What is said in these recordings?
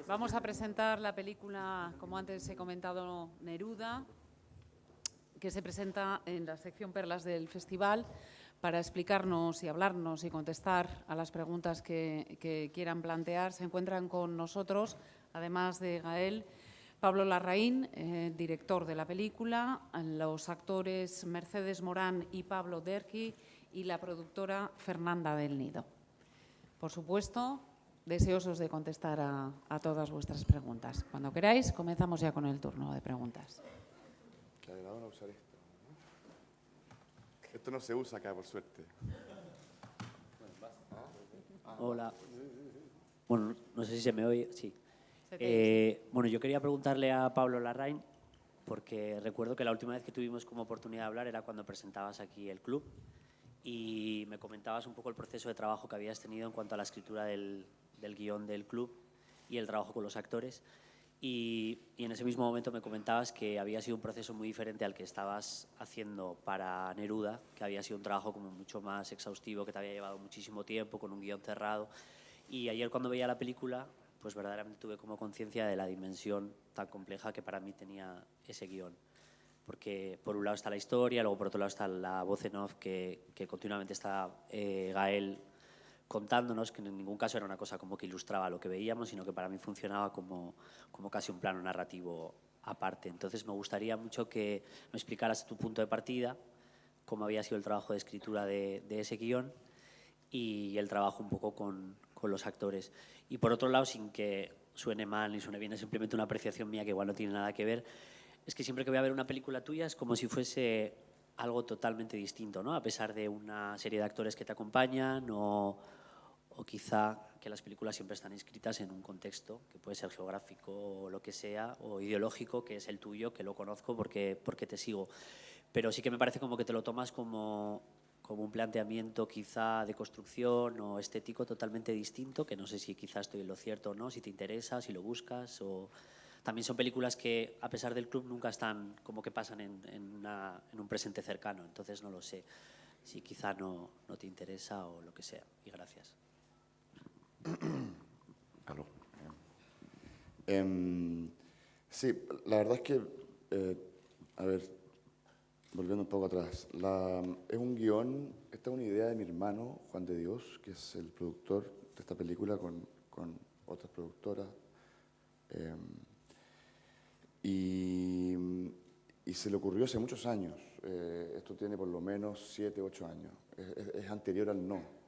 Vamos a presentar la película, como antes he comentado, Neruda, que se presenta en la sección Perlas del Festival para explicarnos y hablarnos y contestar a las preguntas que quieran plantear. Se encuentran con nosotros, además de Gael, Pablo Larraín, director de la película, los actores Mercedes Morán y Pablo Derqui y la productora Fernanda del Nido. Por supuesto, deseosos de contestar a todas vuestras preguntas. Cuando queráis, comenzamos ya con el turno de preguntas. Qué agradable usar esto. Esto no se usa acá, por suerte. Hola. Bueno, no sé si se me oye. Sí. Se Bueno, yo quería preguntarle a Pablo Larraín, porque recuerdo que la última vez que tuvimos como oportunidad de hablar era cuando presentabas aquí el club y me comentabas un poco el proceso de trabajo que habías tenido en cuanto a la escritura del guión del club y el trabajo con los actores. Y en ese mismo momento me comentabas que había sido un proceso muy diferente al que estabas haciendo para Neruda, que había sido un trabajo como mucho más exhaustivo, que te había llevado muchísimo tiempo, con un guión cerrado. Y ayer cuando veía la película, pues verdaderamente tuve como conciencia de la dimensión tan compleja que para mí tenía ese guión. Porque por un lado está la historia, luego por otro lado está la voz en off que continuamente está Gael contándonos, que en ningún caso era una cosa como que ilustraba lo que veíamos, sino que para mí funcionaba como casi un plano narrativo aparte. Entonces me gustaría mucho que me explicaras tu punto de partida, cómo había sido el trabajo de escritura de ese guión y el trabajo un poco con los actores. Y por otro lado, sin que suene mal ni suene bien, es simplemente una apreciación mía que igual no tiene nada que ver, es que siempre que voy a ver una película tuya es como si fuese algo totalmente distinto, ¿no? A pesar de una serie de actores que te acompañan o quizá que las películas siempre están inscritas en un contexto que puede ser geográfico o lo que sea, o ideológico, que es el tuyo, que lo conozco porque te sigo. Pero sí que me parece como que te lo tomas como un planteamiento quizá de construcción o estético totalmente distinto, que no sé si quizá estoy en lo cierto o no, si te interesa, si lo buscas. O también son películas que, a pesar del club, nunca están como que pasan en un presente cercano. Entonces no lo sé si quizá no te interesa o lo que sea. Y gracias. Aló. Sí, la verdad es que, a ver, volviendo un poco atrás, es un guión, esta es una idea de mi hermano, Juan de Dios, que es el productor de esta película con otras productoras. Y se le ocurrió hace muchos años. Esto tiene por lo menos 7, 8 años. Es anterior al no.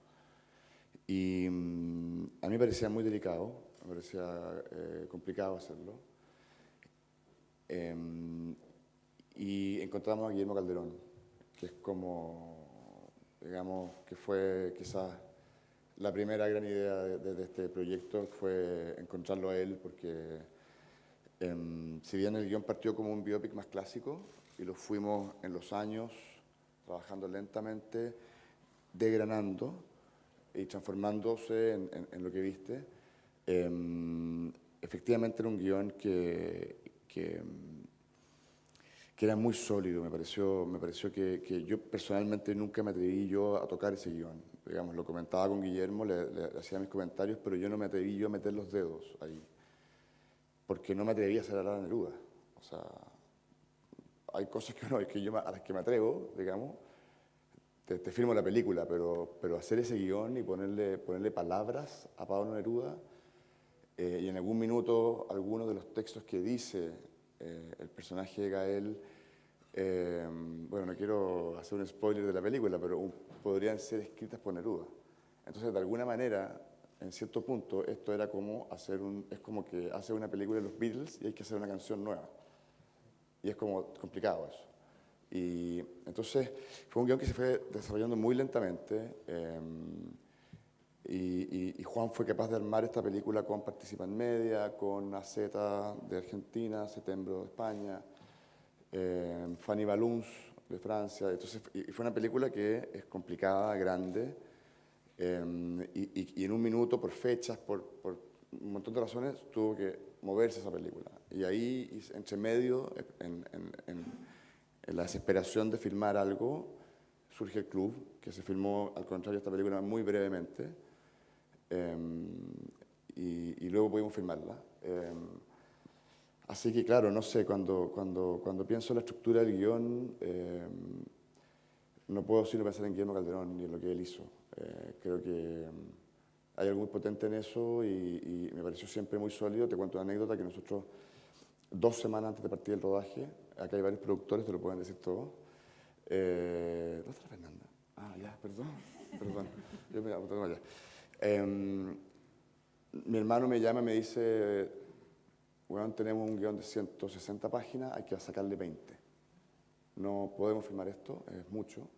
Y a mí me parecía muy delicado, me parecía complicado hacerlo. Y encontramos a Guillermo Calderón, que es como, digamos, que fue quizás la primera gran idea de este proyecto, fue encontrarlo a él, porque si bien el guión partió como un biopic más clásico, y lo fuimos en los años trabajando lentamente, degranando y transformándose en lo que viste, efectivamente era un guión que era muy sólido. Me pareció que yo personalmente nunca me atreví yo a tocar ese guión. Digamos, lo comentaba con Guillermo, le hacía mis comentarios, pero yo no me atreví yo a meter los dedos ahí, porque no me atreví a hacer a la Neruda. O sea, hay cosas a las que me atrevo, digamos. Te firmo la película, pero hacer ese guión y ponerle palabras a Pablo Neruda, y en algún minuto algunos de los textos que dice el personaje de Gael, bueno, no quiero hacer un spoiler de la película, pero podrían ser escritas por Neruda. Entonces, de alguna manera, en cierto punto, esto era como es como que hace una película de los Beatles y hay que hacer una canción nueva. Y es como complicado eso. Y entonces fue un guión que se fue desarrollando muy lentamente, y Juan fue capaz de armar esta película con Participan Media, con AZ de Argentina, Setembro de España, Fanny Balloons de Francia. Entonces, y fue una película que es complicada, grande, y en un minuto, por fechas, por un montón de razones, tuvo que moverse esa película. Y ahí, entre medio, en la desesperación de filmar algo, surge el club, que se filmó, al contrario, esta película muy brevemente. y luego pudimos filmarla. Así que, claro, no sé, cuando pienso en la estructura del guión, no puedo sino pensar en Guillermo Calderón y en lo que él hizo. Creo que hay algo muy potente en eso y me pareció siempre muy sólido. Te cuento una anécdota que nosotros, 2 semanas antes de partir el rodaje, acá hay varios productores, te lo pueden decir todos. ¿Dónde está la Fernanda? Ah, ya, perdón. Yo me tengo allá. Mi hermano me llama y me dice, bueno, tenemos un guión de 160 páginas, hay que sacarle 20. No podemos filmar esto, es mucho.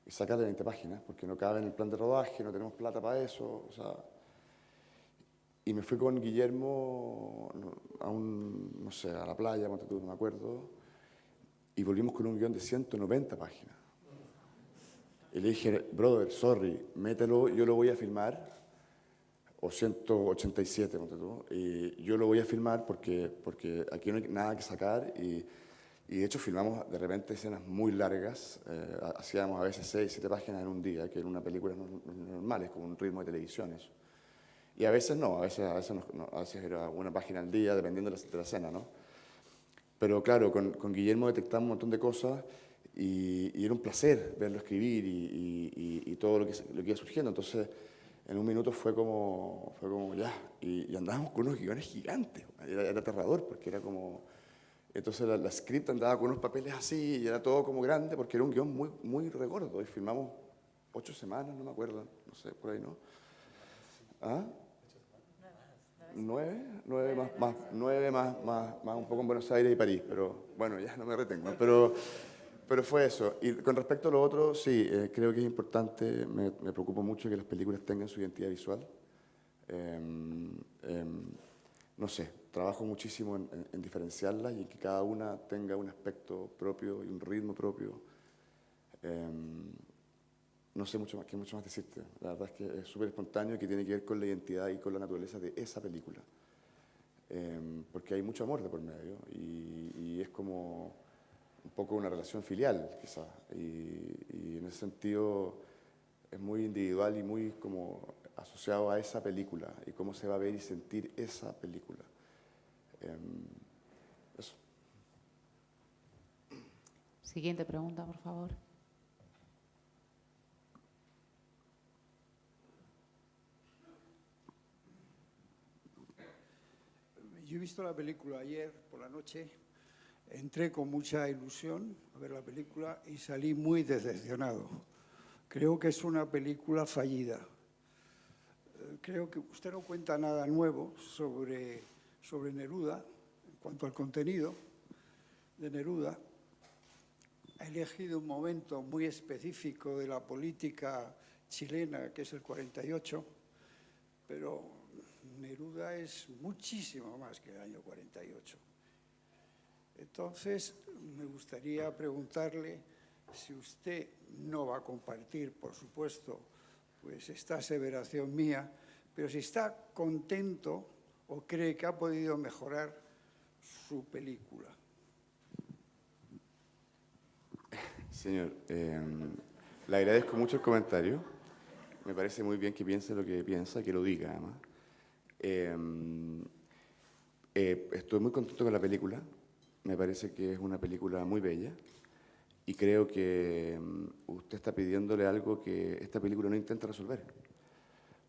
Y sacarle 20 páginas, porque no cabe en el plan de rodaje, no tenemos plata para eso. O sea, y me fui con Guillermo no sé, a la playa, no me acuerdo, y volvimos con un guión de 190 páginas. Y le dije, brother, sorry, mételo, yo lo voy a filmar, o 187, y yo lo voy a filmar porque aquí no hay nada que sacar, y de hecho filmamos de repente escenas muy largas, hacíamos a veces 6, 7 páginas en un día, que en una película normal, es como un ritmo de televisión eso. Y a veces no, a veces era una página al día, dependiendo de la escena, ¿no? Pero claro, con Guillermo detectamos un montón de cosas y era un placer verlo escribir y todo lo que iba surgiendo. Entonces, en un minuto fue como ya, y andábamos con unos guiones gigantes, era aterrador porque era como... Entonces la script andaba con unos papeles así y era todo como grande porque era un guión muy, muy regordo y filmamos 8 semanas, no me acuerdo, no sé, por ahí, ¿no? ¿Ah? 9 más un poco en Buenos Aires y París, pero bueno, ya no me retengo. Pero fue eso. Y con respecto a lo otro, sí, creo que es importante, me preocupa mucho que las películas tengan su identidad visual. No sé, trabajo muchísimo en diferenciarlas y en que cada una tenga un aspecto propio y un ritmo propio. No sé mucho más decirte. La verdad es que es súper espontáneo y que tiene que ver con la identidad y con la naturaleza de esa película. Porque hay mucho amor de por medio y es como un poco una relación filial, quizás. Y en ese sentido es muy individual y muy como asociado a esa película y cómo se va a ver y sentir esa película. Eso. Siguiente pregunta, por favor. Yo he visto la película ayer por la noche, entré con mucha ilusión a ver la película y salí muy decepcionado. Creo que es una película fallida. Creo que usted no cuenta nada nuevo sobre Neruda, en cuanto al contenido de Neruda. Ha elegido un momento muy específico de la política chilena, que es el 48, pero Neruda es muchísimo más que el año 48. Entonces, me gustaría preguntarle si usted no va a compartir, por supuesto, pues esta aseveración mía, pero si está contento o cree que ha podido mejorar su película. Señor, le agradezco mucho el comentario. Me parece muy bien que piense lo que piensa, que lo diga además. Estoy muy contento con la película. Me parece que es una película muy bella y creo que usted está pidiéndole algo que esta película no intenta resolver.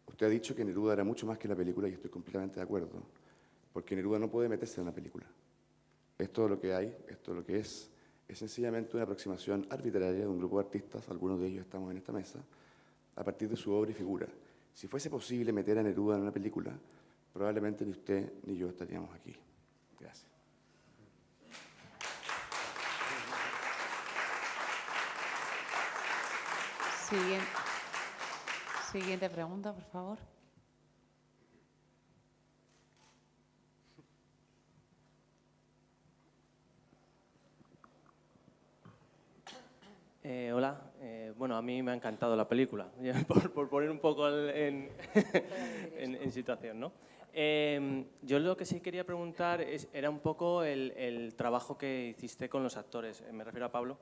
Usted ha dicho que Neruda era mucho más que la película y estoy completamente de acuerdo, porque Neruda no puede meterse en la película. Esto es lo que hay, esto es lo que es sencillamente una aproximación arbitraria de un grupo de artistas, algunos de ellos estamos en esta mesa, a partir de su obra y figura. Si fuese posible meter a Neruda en una película, probablemente ni usted ni yo estaríamos aquí. Gracias. Siguiente pregunta, por favor. Hola, bueno, a mí me ha encantado la película, por poner un poco en situación, ¿no? Yo lo que sí quería preguntar era un poco el trabajo que hiciste con los actores, me refiero a Pablo.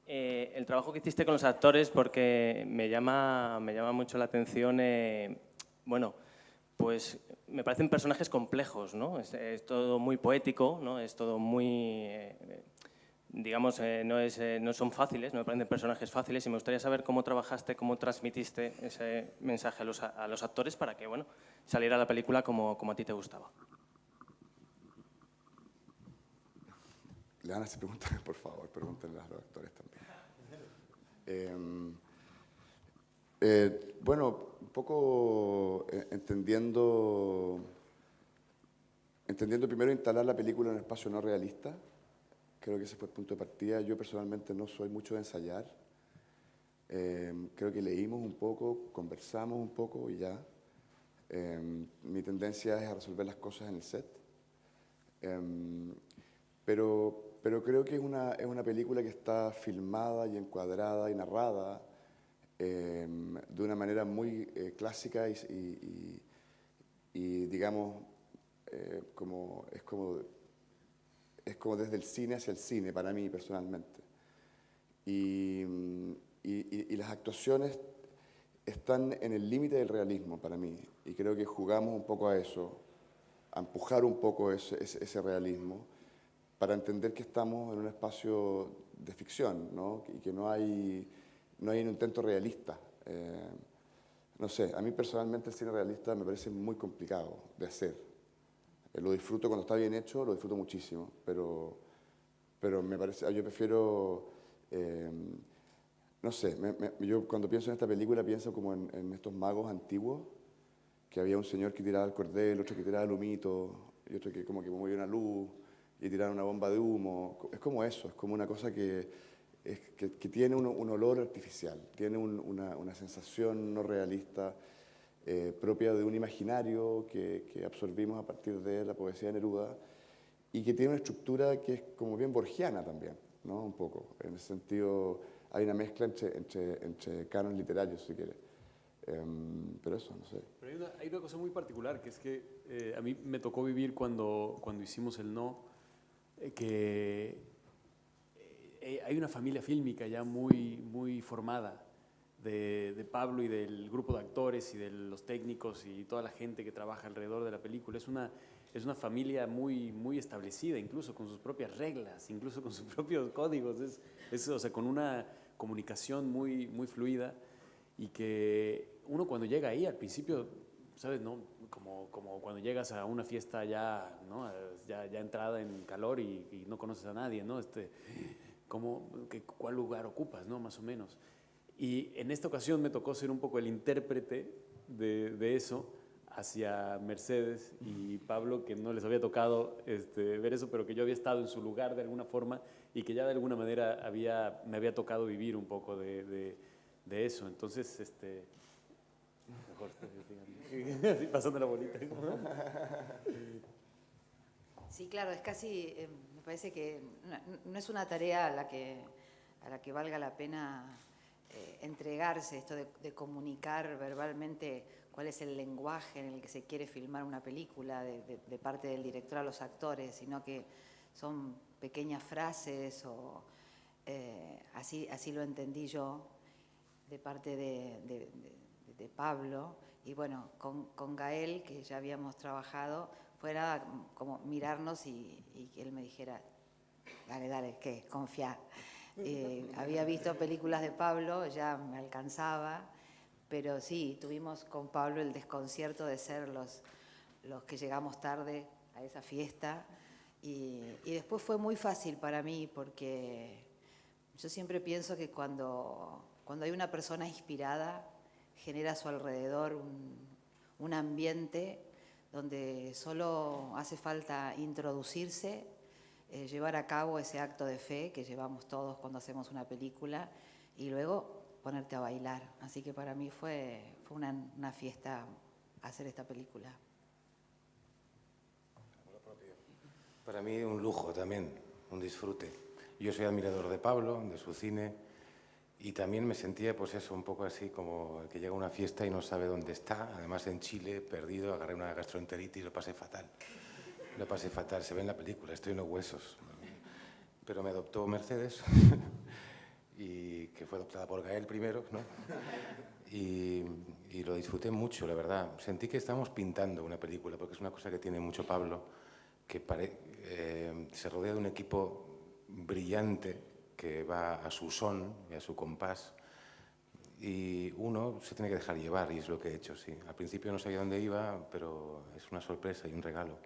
El trabajo que hiciste con los actores, porque me llama mucho la atención, bueno, pues me parecen personajes complejos, ¿no? Es todo muy poético, ¿no? Es todo muy, digamos, no son fáciles, no me parecen personajes fáciles, y me gustaría saber cómo trabajaste, cómo transmitiste ese mensaje a los actores para que, bueno, saliera la película como a ti te gustaba. Le van a hacer preguntas, por favor, pregúntenle a los actores también. Bueno, un poco entendiendo primero instalar la película en un espacio no realista. Creo que ese fue el punto de partida. Yo personalmente no soy mucho de ensayar. Creo que leímos un poco, conversamos un poco y ya. Mi tendencia es a resolver las cosas en el set. Pero creo que es una película que está filmada y encuadrada y narrada de una manera muy clásica y digamos, es como desde el cine hacia el cine, para mí personalmente. Y las actuaciones están en el límite del realismo para mí, y creo que jugamos un poco a eso, a empujar un poco ese realismo, para entender que estamos en un espacio de ficción, ¿no? Y que no hay un intento realista. No sé, a mí personalmente el cine realista me parece muy complicado de hacer. Lo disfruto cuando está bien hecho, lo disfruto muchísimo, pero me parece, yo prefiero, no sé, yo cuando pienso en esta película pienso como en estos magos antiguos, que había un señor que tiraba el cordel, otro que tiraba el humito, y otro que como que movía una luz y tiraba una bomba de humo. Es como eso, es como una cosa que tiene un olor artificial, tiene una sensación no realista, propia de un imaginario que absorbimos a partir de la poesía de Neruda, y que tiene una estructura que es como bien borgiana también, ¿no? Un poco. En ese sentido, hay una mezcla entre cánones literarios, si quieres. Pero eso, no sé. Pero hay una cosa muy particular, que es que a mí me tocó vivir cuando hicimos el No, que hay una familia fílmica ya muy formada de Pablo y del grupo de actores y de los técnicos y toda la gente que trabaja alrededor de la película. Es una familia muy establecida, incluso con sus propias reglas, incluso con sus propios códigos. O sea, con una comunicación muy fluida, y que uno cuando llega ahí al principio, ¿sabes? ¿No? Como cuando llegas a una fiesta ya, ¿no? ya entrada en calor y no conoces a nadie, ¿no? ¿Cuál lugar ocupas, ¿no? Más o menos. Y en esta ocasión me tocó ser un poco el intérprete de eso hacia Mercedes y Pablo, que no les había tocado ver eso, pero que yo había estado en su lugar de alguna forma, y que ya de alguna manera me había tocado vivir un poco de eso. Entonces, mejor así pasando la bolita. Sí, claro, es casi, me parece que no es una tarea a la que valga la pena entregarse, esto de comunicar verbalmente cuál es el lenguaje en el que se quiere filmar una película de parte del director a los actores, sino que son pequeñas frases o así lo entendí yo de parte de Pablo. Y bueno, con Gael, que ya habíamos trabajado, fuera como mirarnos y que él me dijera, dale, ¿qué? Confía. Había visto películas de Pablo, ya me alcanzaba, pero sí, tuvimos con Pablo el desconcierto de ser los que llegamos tarde a esa fiesta, y después fue muy fácil para mí, porque yo siempre pienso que cuando hay una persona inspirada, genera a su alrededor un ambiente donde solo hace falta introducirse, llevar a cabo ese acto de fe que llevamos todos cuando hacemos una película, y luego ponerte a bailar. Así que para mí fue una fiesta hacer esta película. Para mí un lujo también, un disfrute. Yo soy admirador de Pablo, de su cine, y también me sentía, pues eso, un poco así como el que llega a una fiesta y no sabe dónde está. Además, en Chile, perdido, agarré una gastroenteritis y lo pasé fatal. Se ve en la película, estoy en los huesos. Pero me adoptó Mercedes, y que fue adoptada por Gael primero, ¿no? Y y lo disfruté mucho, la verdad. Sentí que estábamos pintando una película, porque es una cosa que tiene mucho Pablo, que se rodea de un equipo brillante que va a su son y a su compás, y uno se tiene que dejar llevar, y es lo que he hecho, sí. Al principio no sabía dónde iba, pero es una sorpresa y un regalo.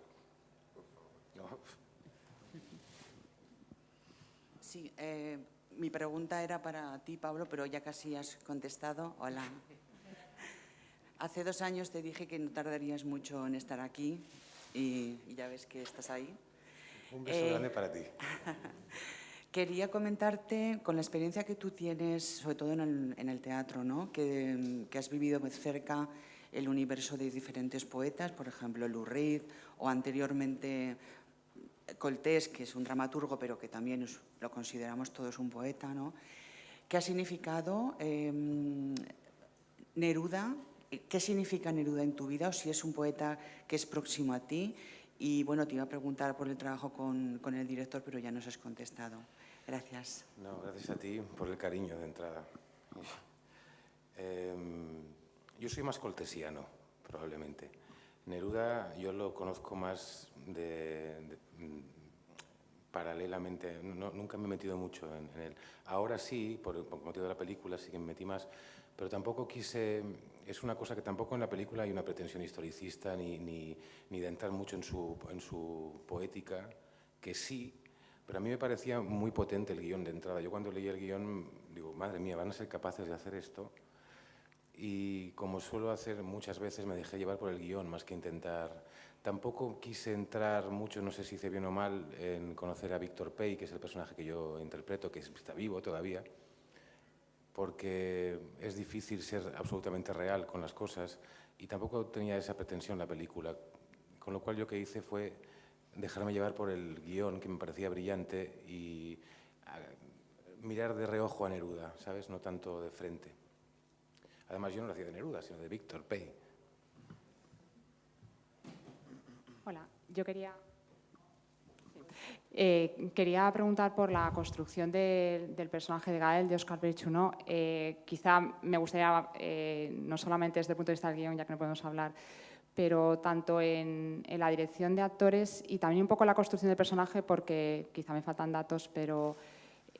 Sí, mi pregunta era para ti, Pablo, pero ya casi has contestado. Hola. Hace 2 años te dije que no tardarías mucho en estar aquí y ya ves que estás ahí. Un beso grande para ti. Quería comentarte, con la experiencia que tú tienes, sobre todo en el teatro, ¿no? que has vivido muy cerca el universo de diferentes poetas, por ejemplo, Lou Reed, o anteriormente Coltés, que es un dramaturgo, pero que también lo consideramos todos un poeta, ¿no? ¿Qué ha significado Neruda? ¿Qué significa Neruda en tu vida? O si es un poeta que es próximo a ti. Y bueno, te iba a preguntar por el trabajo con el director, pero ya nos has contestado. Gracias. No, gracias a ti por el cariño de entrada. Yo soy más coltesiano, probablemente. Neruda yo lo conozco más paralelamente, nunca me he metido mucho en él. Ahora sí, por motivo de la película, sí que me metí más, pero tampoco quise... Es una cosa que tampoco en la película hay una pretensión historicista ni de entrar mucho en su poética, que sí, pero a mí me parecía muy potente el guión de entrada. Yo cuando leí el guión digo, madre mía, ¿van a ser capaces de hacer esto? Y como suelo hacer muchas veces, me dejé llevar por el guión más que intentar... Tampoco quise entrar mucho, no sé si hice bien o mal, en conocer a Víctor Pey, que es el personaje que yo interpreto, que está vivo todavía, porque es difícil ser absolutamente real con las cosas y tampoco tenía esa pretensión la película. Con lo cual yo que hice fue dejarme llevar por el guión, que me parecía brillante, y mirar de reojo a Neruda, ¿sabes? No tanto de frente. Además, yo no lo hacía de Neruda, sino de Víctor Pey. Hola, yo quería preguntar por la construcción del personaje de Gael, de Óscar Brichuno. Quizá me gustaría, no solamente desde el punto de vista del guión, ya que no podemos hablar, pero tanto en la dirección de actores y también un poco la construcción del personaje, porque quizá me faltan datos, pero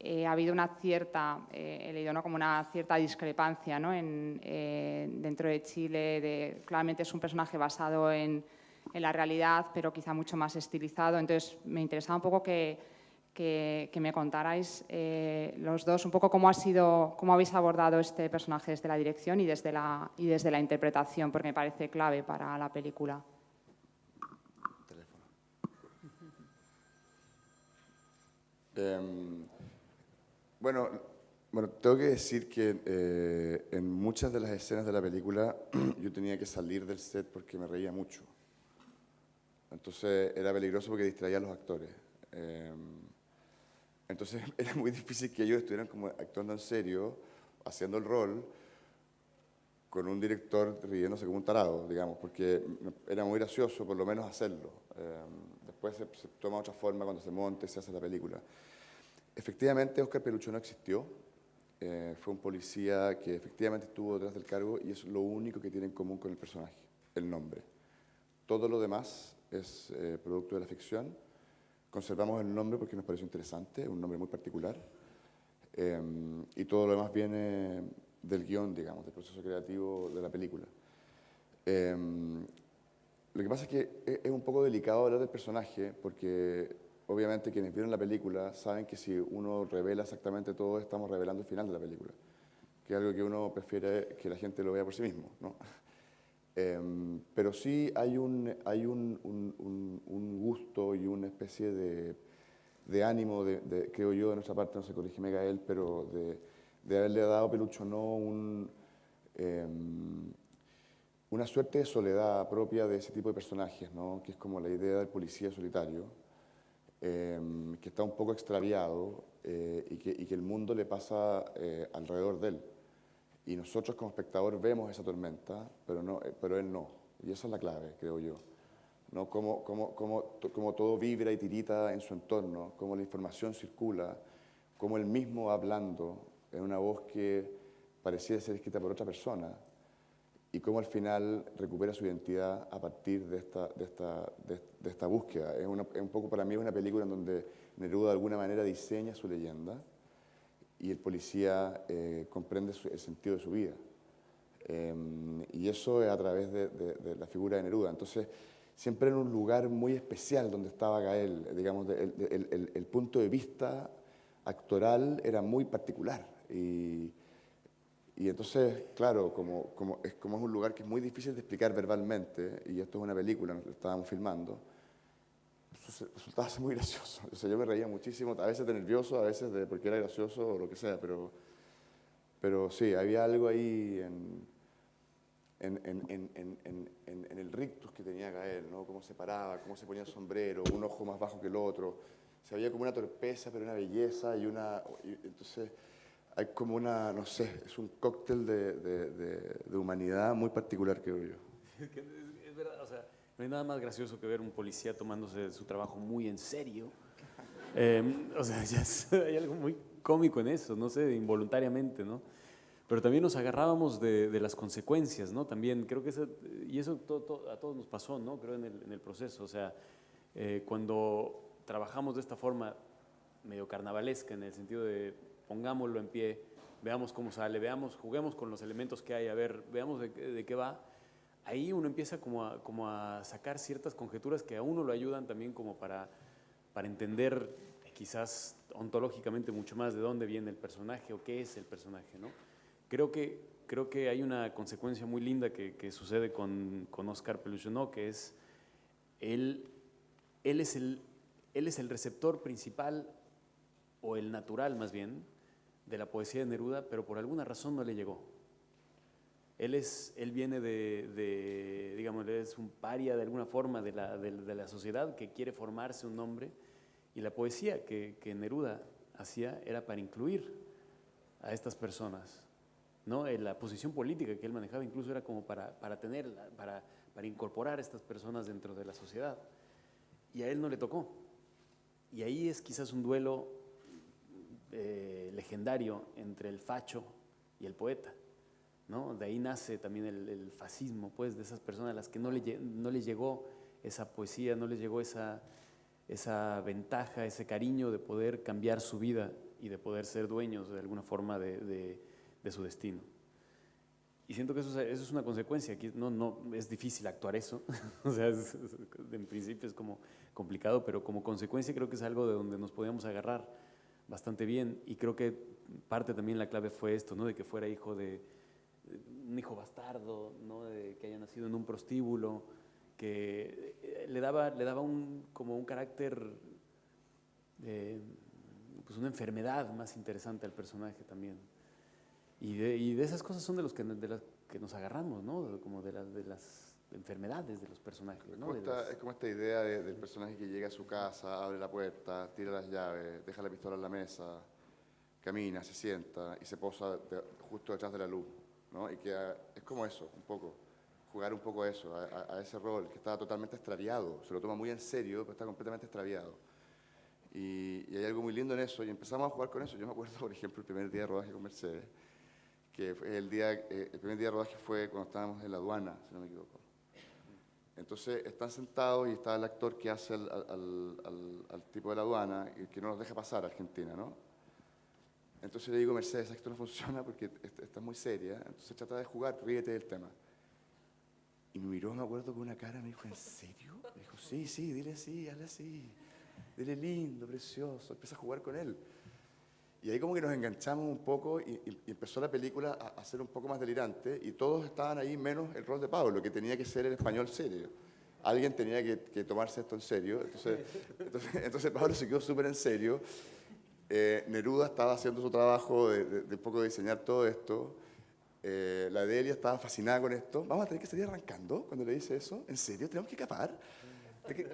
ha habido una cierta, he leído, ¿no?, como una cierta discrepancia, ¿no?, dentro de Chile. Claramente es un personaje basado en la realidad, pero quizá mucho más estilizado. Entonces, me interesaba un poco que me contarais los dos un poco cómo habéis abordado este personaje desde la dirección y desde la interpretación, porque me parece clave para la película. Bueno, tengo que decir que en muchas de las escenas de la película yo tenía que salir del set porque me reía mucho. Entonces era peligroso porque distraía a los actores. Entonces era muy difícil que ellos estuvieran como actuando en serio, haciendo el rol, con un director riéndose como un tarado, digamos, porque era muy gracioso por lo menos hacerlo. Después se toma otra forma cuando se monta y se hace la película. Efectivamente, Óscar Pelucho no existió. Fue un policía que efectivamente estuvo detrás del cargo y es lo único que tiene en común con el personaje, el nombre. Todo lo demás es producto de la ficción. Conservamos el nombre porque nos pareció interesante, un nombre muy particular. Y todo lo demás viene del guión, digamos, del proceso creativo de la película. Lo que pasa es que es un poco delicado hablar del personaje porque obviamente quienes vieron la película saben que si uno revela exactamente todo, estamos revelando el final de la película, que es algo que uno prefiere que la gente lo vea por sí mismo, ¿no? Pero sí hay un gusto y una especie de ánimo, creo yo, de nuestra parte, no sé, corrígeme Gael, pero de haberle dado a Pelucho no una suerte de soledad propia de ese tipo de personajes, ¿no? Que es como la idea del policía solitario, que está un poco extraviado y que el mundo le pasa alrededor de él. Y nosotros como espectador vemos esa tormenta, pero él no. Y esa es la clave, creo yo. ¿No? Cómo todo vibra y tirita en su entorno, cómo la información circula, cómo él mismo va hablando en una voz que parecía ser escrita por otra persona. y cómo al final recupera su identidad a partir de esta búsqueda. Es un poco, para mí, es una película en donde Neruda de alguna manera diseña su leyenda y el policía comprende el sentido de su vida. Y eso es a través de la figura de Neruda. Entonces, siempre en un lugar muy especial donde estaba Gael, digamos, el punto de vista actoral era muy particular. Y entonces, claro, como es un lugar que es muy difícil de explicar verbalmente, y esto es una película, lo estábamos filmando, resultaba ser muy gracioso. O sea, yo me reía muchísimo, a veces de nervioso, a veces de porque era gracioso o lo que sea, pero sí, había algo ahí en el rictus que tenía Gael, ¿no? Cómo se paraba, cómo se ponía el sombrero, un ojo más bajo que el otro. Se veía como una torpeza, pero una belleza y entonces hay como una, no sé, es un cóctel de humanidad muy particular, creo yo. Es verdad, o sea, no hay nada más gracioso que ver un policía tomándose su trabajo muy en serio. O sea, hay algo muy cómico en eso, no sé, involuntariamente, ¿no? Pero también nos agarrábamos de las consecuencias, ¿no? También creo que eso a todos nos pasó, ¿no? Creo en el proceso, o sea, cuando trabajamos de esta forma medio carnavalesca, en el sentido de pongámoslo en pie, veamos cómo sale, juguemos con los elementos que hay, a ver, veamos de qué va. Ahí uno empieza como a sacar ciertas conjeturas que a uno lo ayudan también como para entender quizás ontológicamente mucho más de dónde viene el personaje o qué es el personaje, ¿no? Creo que hay una consecuencia muy linda que sucede con Oscar Peluchonneau, que es él es el receptor principal, o el natural más bien, de la poesía de Neruda, pero por alguna razón no le llegó. Él viene digamos, es un paria de alguna forma de la sociedad que quiere formarse un nombre, y la poesía que Neruda hacía era para incluir a estas personas, ¿no? La posición política que él manejaba incluso era como para incorporar a estas personas dentro de la sociedad, y a él no le tocó. Y ahí es quizás un duelo legendario entre el facho y el poeta, ¿no? De ahí nace también el fascismo, pues, de esas personas a las que no les llegó esa poesía, no les llegó esa ventaja, ese cariño de poder cambiar su vida y de poder ser dueños de alguna forma de su destino. Y siento que eso es una consecuencia. Aquí no es difícil actuar eso, o sea, en principio es como complicado, pero como consecuencia creo que es algo de donde nos podíamos agarrar bastante bien, y creo que parte también la clave fue esto, ¿no? De que fuera hijo de un hijo bastardo, ¿no? De que haya nacido en un prostíbulo, que le daba como un carácter, pues una enfermedad más interesante al personaje también. Y de esas cosas son de las que nos agarramos, ¿no? Como de las enfermedades de los personajes, ¿no? Es como esta idea del personaje que llega a su casa, abre la puerta, tira las llaves, deja la pistola en la mesa, camina, se sienta y se posa justo detrás de la luz, ¿no? Y que es como eso, un poco, jugar un poco a eso, a ese rol que está totalmente extraviado, se lo toma muy en serio, pero está completamente extraviado. Y hay algo muy lindo en eso, y empezamos a jugar con eso. Yo me acuerdo, por ejemplo, el primer día de rodaje con Mercedes, que fue el primer día de rodaje fue cuando estábamos en la aduana, si no me equivoco. Entonces están sentados y está el actor que hace al tipo de la aduana y que no nos deja pasar a Argentina, ¿no? Entonces le digo, Mercedes, esto no funciona porque está muy seria, entonces trata de jugar, ríete del tema. Y me miró, me acuerdo, con una cara, me dijo, ¿en serio? Me dijo, sí, dile así, hazle así, dile lindo, precioso, empieza a jugar con él. Y ahí como que nos enganchamos un poco y empezó la película a ser un poco más delirante, y todos estaban ahí menos el rol de Pablo, que tenía que ser el español serio. Alguien tenía que tomarse esto en serio, entonces Pablo se quedó súper en serio. Neruda estaba haciendo su trabajo de un poco diseñar todo esto. La Delia estaba fascinada con esto. Vamos a tener que salir arrancando cuando le dice eso. ¿En serio? ¿Tenemos que escapar?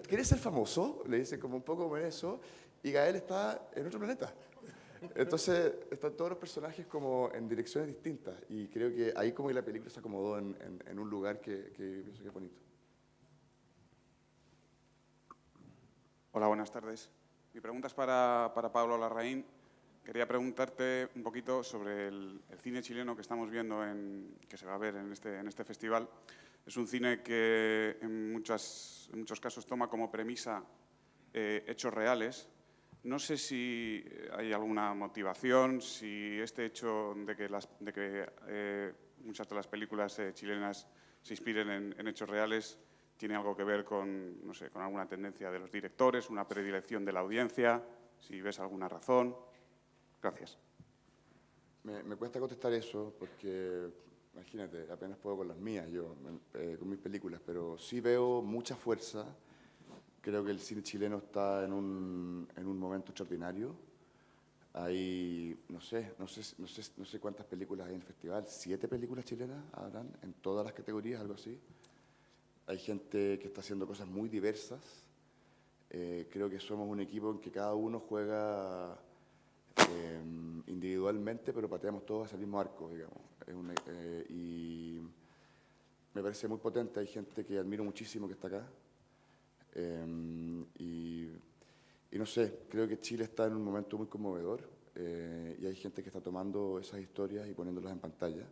¿Quieres ser famoso? Le dice como un poco como eso. Y Gael está en otro planeta. Entonces están todos los personajes como en direcciones distintas, y creo que ahí como que la película se acomodó en un lugar que pienso que es bonito. Hola, buenas tardes. Mi pregunta es para Pablo Larraín, quería preguntarte un poquito sobre el cine chileno que estamos viendo, que se va a ver en este festival. Es un cine que en muchos casos toma como premisa hechos reales. No sé si hay alguna motivación, si este hecho de que muchas de las películas chilenas se inspiren en hechos reales tiene algo que ver con, no sé, con alguna tendencia de los directores, una predilección de la audiencia, si ves alguna razón. Gracias. Me cuesta contestar eso porque, imagínate, apenas puedo con las mías, con mis películas, pero sí veo mucha fuerza. Creo que el cine chileno está en un momento extraordinario. Hay, no sé cuántas películas hay en el festival, 7 películas chilenas habrán en todas las categorías, algo así. Hay gente que está haciendo cosas muy diversas. Creo que somos un equipo en que cada uno juega individualmente, pero pateamos todos hacia el mismo arco, digamos. Y me parece muy potente. Hay gente que admiro muchísimo que está acá. Y no sé, creo que Chile está en un momento muy conmovedor y hay gente que está tomando esas historias y poniéndolas en pantalla.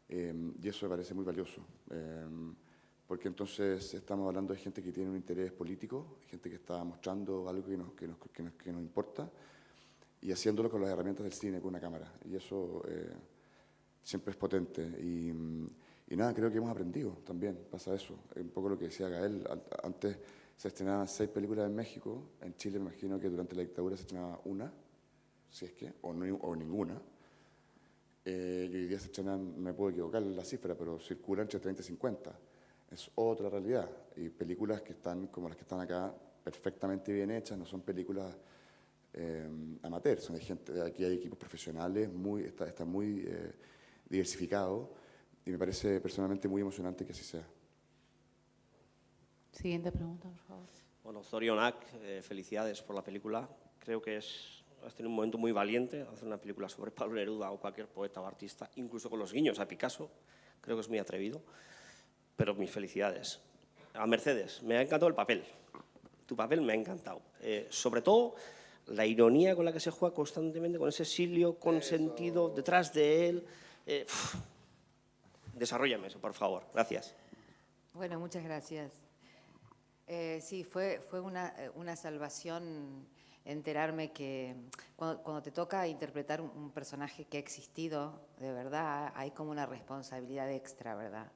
Y eso me parece muy valioso. Porque entonces estamos hablando de gente que tiene un interés político, gente que está mostrando algo que nos importa y haciéndolo con las herramientas del cine, con una cámara. Y eso siempre es potente. Y nada, creo que hemos aprendido también, pasa eso. Un poco lo que decía Gael, antes se estrenaban 6 películas en México, en Chile me imagino que durante la dictadura se estrenaba una, si es que, o ninguna. Y hoy día se estrenan, me puedo equivocar en la cifra, pero circulan entre 30 y 50. Es otra realidad. Y películas que están, como las que están acá, perfectamente bien hechas, no son películas amateurs, son de gente, aquí hay equipos profesionales, está muy diversificado. Y me parece personalmente muy emocionante que así sea. Siguiente pregunta, por favor. Bueno, zorionak, felicidades por la película. Creo que has tenido un momento muy valiente hacer una película sobre Pablo Neruda o cualquier poeta o artista, incluso con los guiños a Picasso. Creo que es muy atrevido, pero mis felicidades. A Mercedes, me ha encantado el papel. Tu papel me ha encantado. Sobre todo, la ironía con la que se juega constantemente, con ese Silio consentido detrás de él. Desarróllame eso, por favor. Gracias. Bueno, muchas gracias. Sí, fue una salvación enterarme que cuando te toca interpretar un personaje que ha existido, de verdad, hay como una responsabilidad extra, ¿verdad?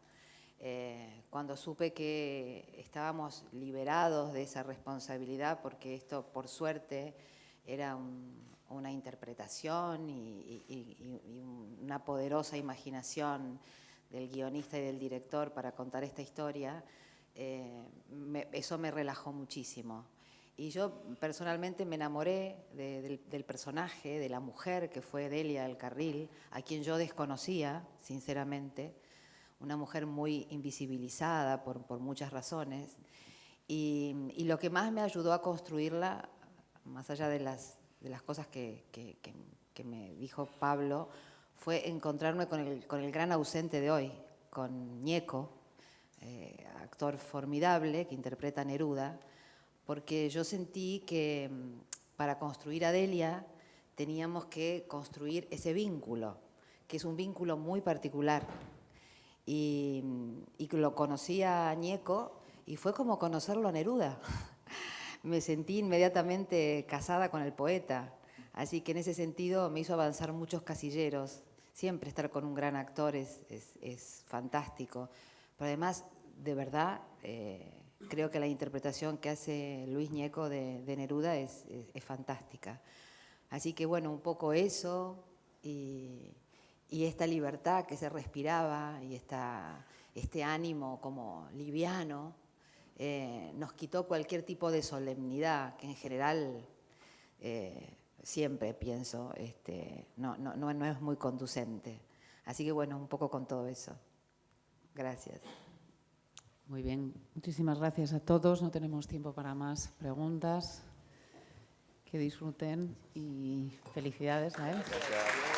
Cuando supe que estábamos liberados de esa responsabilidad, porque esto, por suerte, era una interpretación y una poderosa imaginación del guionista y del director para contar esta historia, eso me relajó muchísimo. Y yo personalmente me enamoré del personaje, de la mujer que fue Delia del Carril, a quien yo desconocía, sinceramente, una mujer muy invisibilizada por muchas razones. Y lo que más me ayudó a construirla, más allá de las cosas que me dijo Pablo, fue encontrarme con el gran ausente de hoy, con Ñeco, actor formidable que interpreta a Neruda, porque yo sentí que para construir a Delia teníamos que construir ese vínculo, que es un vínculo muy particular. Y lo conocí a Ñeco y fue como conocerlo a Neruda. Me sentí inmediatamente casada con el poeta, así que en ese sentido me hizo avanzar muchos casilleros. Siempre estar con un gran actor es fantástico, pero además, de verdad, creo que la interpretación que hace Luis Ñeco de Neruda es fantástica. Así que bueno, un poco eso y esta libertad que se respiraba y este ánimo como liviano nos quitó cualquier tipo de solemnidad que en general siempre pienso no es muy conducente. Así que bueno, un poco con todo eso. Gracias. Muy bien, muchísimas gracias a todos. No tenemos tiempo para más preguntas. Que disfruten y felicidades a él. Gracias.